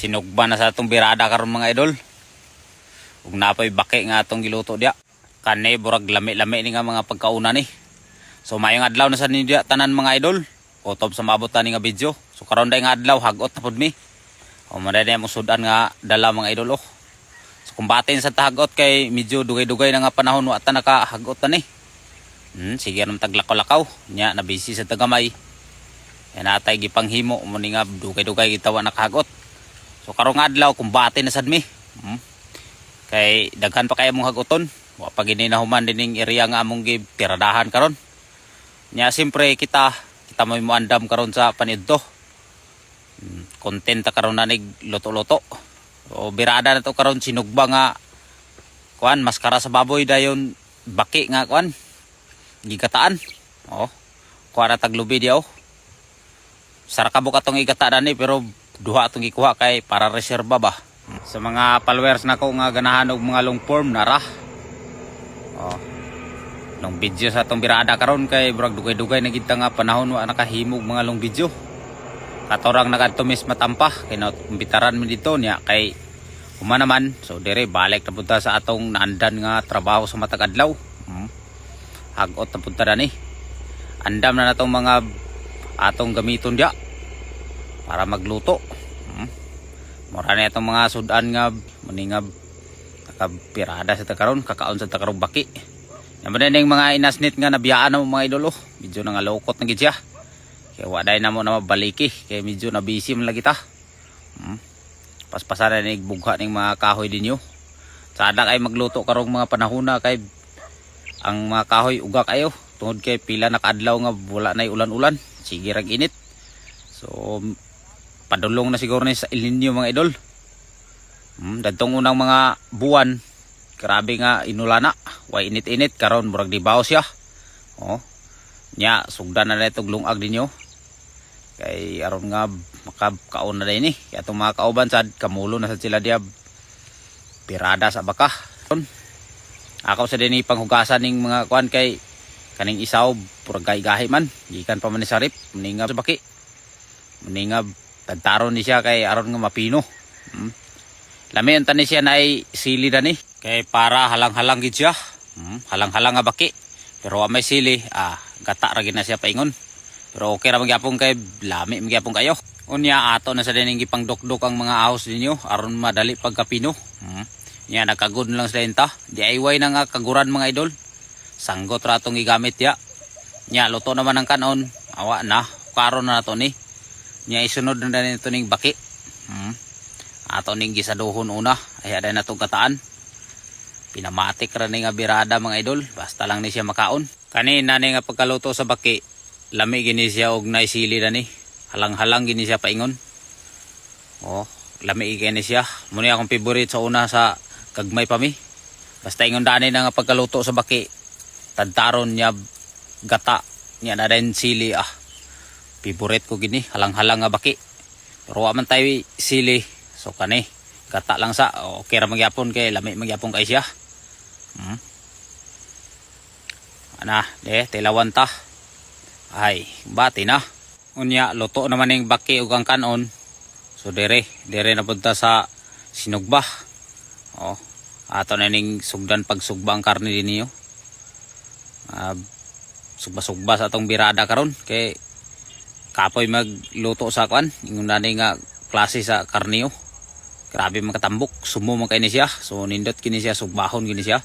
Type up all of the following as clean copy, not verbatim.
Sinugba na sa atong birada karon mga idol. Ug napay baki nga atong giluto dia. Kani burag lami-lami ni nga mga pagkauna ni. So mayong adlaw na sa ninyo tanan mga idol. Utob sa maabot ni nga video. So karon day nga adlaw hagot na pud mi. O maday na mo sudan nga dala mga idol oh. So kung batin sa tahagot kay medyo dugay-dugay na nga panahon wa ta nakahagot ta ni. Sige nang taglakaw-lakaw nya na busy sa tagamay. Yan atay gipanghimo mo ni nga dugay-dugay gitawa nakahagot. So karong adlaw kumbate na sad mi. Kay daghan pa kaya mong hagoton. Wa pa gini na human dining area nga among gipiradahan karon. Nya simpre kita mo andam karon sa panidto. Content ta karon na nig luto-luto. So birada na to karon sinugba nga kuan maskara sa baboy dayon baki nga kuan gigataan. Oh. Kuha na taglubi dia oh. Sarakabok atong igata ni pero duha atong gikuha kay para reserba ba. Sa mga followers nako nga ganahan og mga long form nara. Oh. Long video sa atong birada karon kay burag dugay-dugay na gid nga panahon wa nakahimog mga long video. Katorang nagadtumis matampa kay naumbitaran mi dito niya kay human naman so dire balik na punta sa atong naandan nga trabaho sa matag adlaw. Hagot na punta na ni. Andam na natong mga atong gamiton dia para magluto. Mura na itong mga sudan nga maningab nakapirada sa takaron kakaon sa takarong baki. Naman na yung mga inasnit nga nabiyaan na mga idolo. Medyo nangalokot na gid siya. Kaya waday na mo na mabaliki kaya medyo nabisi man lagi ta. Paspasan na bugha ning mga kahoy dinyo. Sada kay magluto karong mga panahon kay ang mga kahoy ugak ayo tungod kay pila nakaadlaw nga wala nay ulan-ulan. Sige rag init. So padulong na siguro ni sa El Nino mga idol. Dadtong unang mga buwan grabe nga inulana. Way init-init karon murag dibaw siya. Oh. Nya sugdan na itong lungag dinyo. Kay aron nga makakaon na din ni. Kaya itong mga kauban sad kamulo na sa sila diya pirada sa baka. Ako sa din panghugasan ning mga kuan kay kaning isaw purag gahi man. Gikan pa man ni sarip maningab sa baki. Maningab tagtaron ni siya kay aron nga mapino. Lami ang tani siya na ay sili na ni. Kay para halang-halang gid siya. Halang-halang nga baki. Pero may sili, gata ra gid na siya paingon. Pero okay ra magyapon kay lami magyapon kayo. Unya ato na sa dining gipangdokdok ang mga ahos ninyo aron madali pagkapino. Nya nagkagud lang sa denta. DIY na nga kaguran mga idol. Sanggot ra tong gigamit ya. Nya luto naman ang kanon. Awa na, karon na nato ni. Nya isunod na din ito ning baki. Ato ning gisaduhon una. Ay aday na itong kataan. Pinamatik ra ni nga birada mga idol. Basta lang ni siya makaon. Kanina ni nga pagkaluto sa baki. Lami gini siya og naisili na ni. Halang-halang gini siya paingon. Oh, lami gini siya. Muna akong favorite sa una sa kagmay pa mi. Basta ingon dani na nga pagkaluto sa baki. Tadtaron niya gata. Niya na din sili favorite ko gini, halang-halang nga baki. Pero wa man tayo sili. So kani, gata lang sa okay ra magyapon kay lami magyapon kay siya. Ana, tilawan ta. Ay, bati na. Unya luto naman ning baki ug ang kanon. So dire na punta sa sinugba. Oh, ato na ning sugdan pagsugba ang karne dinyo. Sugba-sugba sa atong birada karon kay kapoy magluto sa kwan ingon nani nga klase sa karniyo. Grabe makatambok sumo man kay ni siya. So nindot kini siya sugbahon kini siya.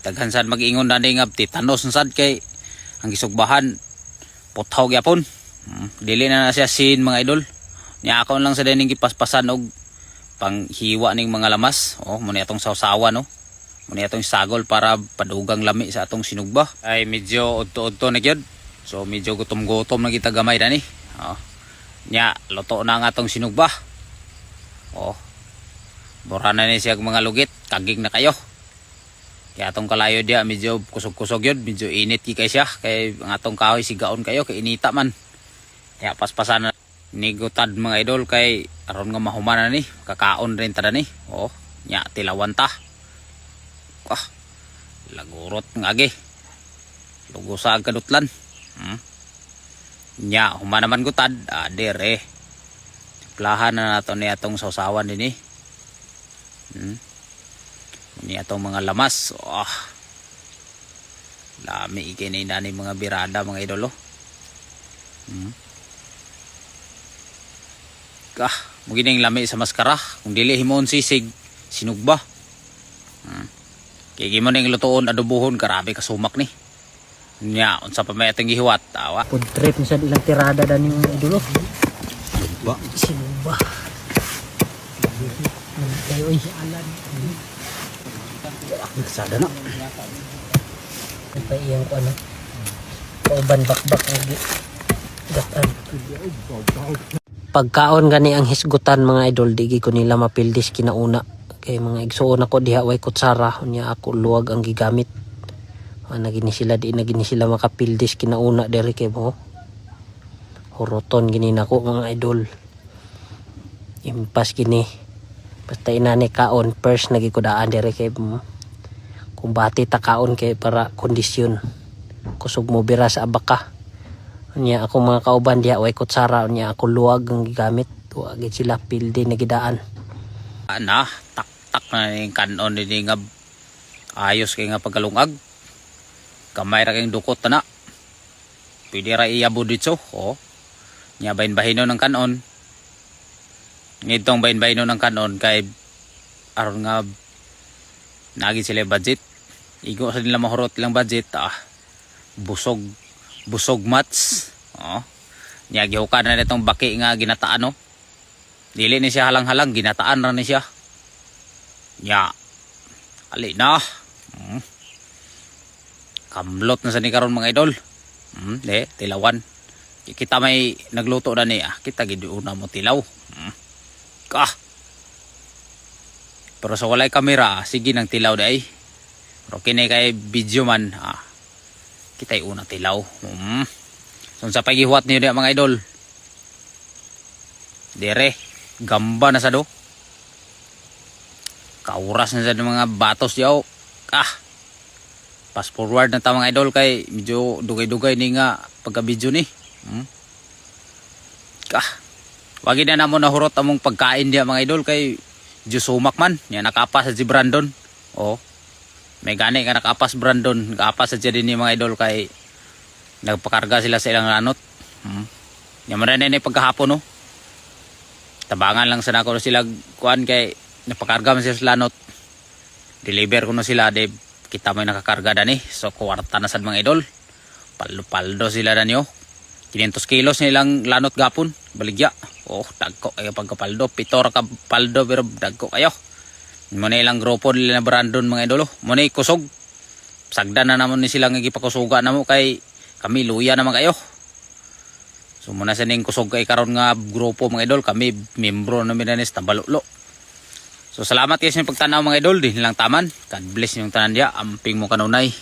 Daghan sad mag-ingon nani nga titanos sad kay ang gisugbahan puthaw gyapon. Dili na siya sin mga idol. Nya ako lang sa dining gipaspasan og panghiwa ning mga lamas. Oh mo ni atong sawsawan no. Mo ni atong sagol para padugang lami sa atong sinugba. Ay medyo udto-udto na gyud. So medyo gutom-gutom na kita gamay na ni. Oh. Nya luto na ang atong sinugba. Oh. Bora na ni siya mga lugit, kagig na kayo. Kaya atong kalayo dia medyo kusog-kusog yun, medyo init kay siya kay ang atong kahoy sigaon kayo kay inita man. Kaya paspasan na nigutad mga idol kay aron nga mahuman na ni, kakaon rin tada ni. Oh, nya tilawan ta. Lagurot ngagi. Lugo sa kadutlan. Nya human naman gutad, dire. Timplahan na nato ni atong sausawan din eh. Ni atong mga lamas. Lami ikini na ni mga birada mga idolo. Mugining lami sa maskara. Kung dili himon sisig, sinugba. Kaya gimo ning lutoon adobohon, grabe kasumak ni. Nya, unsa pa may atong gihiwat, tawa. Food trip ni sa ilang tirada dan yung idolo. Sinugba. Sinugba. Kayo ay alan. Sada na. Pa iyang ko ano. Kauban bakbak ng gatan. Pagkaon gani ang hisgutan mga idol, digi ko nila mapildis kinauna. Kay mga igsuon ako diha way kutsara, unya ako luwag ang gigamit. Nagini sila makapildis kinauna diri kay mo. Huroton gini nako mga idol. Impas gini. Basta inani kaon first nagikudaan diri kay mo. Kung bati ta kaon kay para kondisyon. Kusog mo bira sa abaka. Unya ako mga kauban diha way kutsara, unya ako luwag ang gigamit. Wa gid sila pildi na gidaan. Ana, tak na yung kanon din nga ayos kay nga pagkalungag. Kamay ra kayong dukot na. Pwede ra iyabo dito. Nya bahin-bahino ng kanon. Ngitong bahin-bahino ng kanon kay aron nga nagi sila budget. Igo sa nila mahurot ilang budget. Busog mats. Nya gihukan na nitong baki nga ginataan no. Dili ni siya halang-halang, ginataan ra ni siya. Nya ali na. Kamlot na sa ni karon mga idol. Tilawan. Kita may nagluto na ni kita gid una mo tilaw. Pero sa walay kamera, sige nang tilaw day. Pero kini kay video man, kita una tilaw. So sa pagihuwat niyo mga idol. Dire, gamba na sa do. Kauras na sa mga batos yaw. Fast forward na ta mga idol kay medyo dugay-dugay ni nga pagka-video ni. Wagi na namo nahurot among pagkain diya mga idol kay sumak man. Nya nakapas sa si Brandon. May gani ka nakapas Brandon, nakapas sa din ni mga idol kay nagpakarga sila sa ilang lanot. Nya man na pagkahapon no. Tabangan lang sa nako sila kuan kay napakarga man sila sa lanot. Deliver ko na sila de kita may nakakarga dani. So kwarta na sad mga idol. Paldo sila danyo. 500 kilos nilang lanot gapon. Baligya. Dagko kayo pagkapaldo. 7 ka paldo pero dagko kayo. Muna ilang grupo nila na Brandon mga idolo. Muna kusog. Sagda na naman ni sila nga gipakusuga na mo kay kami luya naman kayo. So muna sa ning kusog kay karon nga grupo mga idol. Kami membro namin na Tambalulo. So salamat kayo sa pagtanaw mga idol. Di nilang taman. God bless yung tanan dia. Amping mo kanunay.